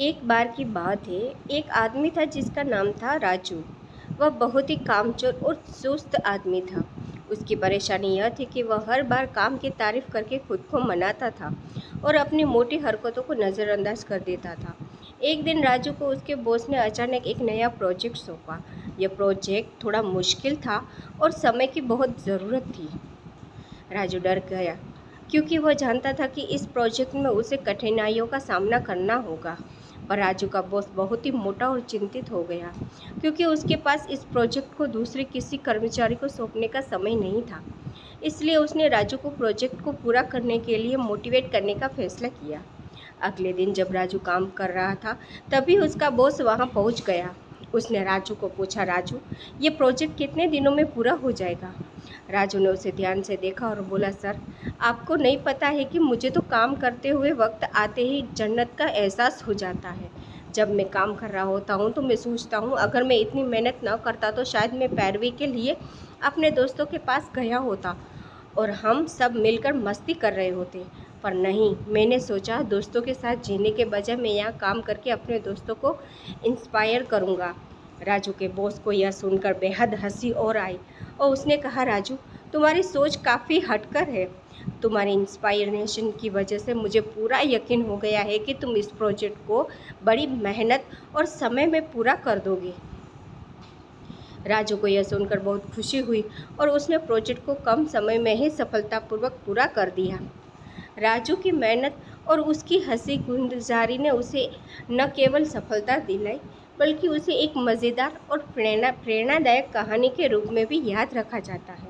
एक बार की बात है। एक आदमी था जिसका नाम था राजू। वह बहुत ही कामचोर और सुस्त आदमी था। उसकी परेशानी यह थी कि वह हर बार काम की तारीफ करके खुद को मनाता था और अपनी मोटी हरकतों को नज़रअंदाज कर देता था। एक दिन राजू को उसके बॉस ने अचानक एक नया प्रोजेक्ट सौंपा। यह प्रोजेक्ट थोड़ा मुश्किल था और समय की बहुत ज़रूरत थी। राजू डर गया क्योंकि वह जानता था कि इस प्रोजेक्ट में उसे कठिनाइयों का सामना करना होगा। पर राजू का बॉस बहुत ही मोटा और चिंतित हो गया क्योंकि उसके पास इस प्रोजेक्ट को दूसरे किसी कर्मचारी को सौंपने का समय नहीं था। इसलिए उसने राजू को प्रोजेक्ट को पूरा करने के लिए मोटिवेट करने का फैसला किया। अगले दिन जब राजू काम कर रहा था तभी उसका बॉस वहां पहुंच गया। उसने राजू को पूछा, राजू, ये प्रोजेक्ट कितने दिनों में पूरा हो जाएगा? राजू ने उसे ध्यान से देखा और बोला, सर, आपको नहीं पता है कि मुझे तो काम करते हुए वक्त आते ही जन्नत का एहसास हो जाता है। जब मैं काम कर रहा होता हूँ तो मैं सोचता हूँ अगर मैं इतनी मेहनत न करता तो शायद मैं पैरवी के लिए अपने दोस्तों के पास गया होता और हम सब मिलकर मस्ती कर रहे होते। पर नहीं, मैंने सोचा दोस्तों के साथ जीने के बजाय मैं यहाँ काम करके अपने दोस्तों को इंस्पायर करूँगा। राजू के बॉस को यह सुनकर बेहद हंसी और आई और उसने कहा, राजू, तुम्हारी सोच काफ़ी हटकर है। तुम्हारी इंस्पायरेशन की वजह से मुझे पूरा यकीन हो गया है कि तुम इस प्रोजेक्ट को बड़ी मेहनत और समय में पूरा कर दोगे। राजू को यह सुनकर बहुत खुशी हुई और उसने प्रोजेक्ट को कम समय में ही सफलतापूर्वक पूरा कर दिया। राजू की मेहनत और उसकी हंसी गुलजारी ने उसे न केवल सफलता दिलाई बल्कि उसे एक मज़ेदार और प्रेरणादायक कहानी के रूप में भी याद रखा जाता है।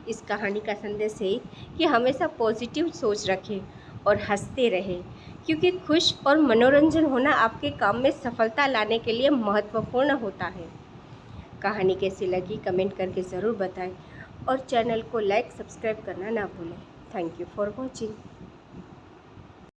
इस कहानी का संदेश है कि हमेशा पॉजिटिव सोच रखें और हंसते रहें, क्योंकि खुश और मनोरंजन होना आपके काम में सफलता लाने के लिए महत्वपूर्ण होता है। कहानी कैसी लगी कमेंट करके ज़रूर बताएं और चैनल को लाइक सब्सक्राइब करना ना भूलें। Thank you for watching.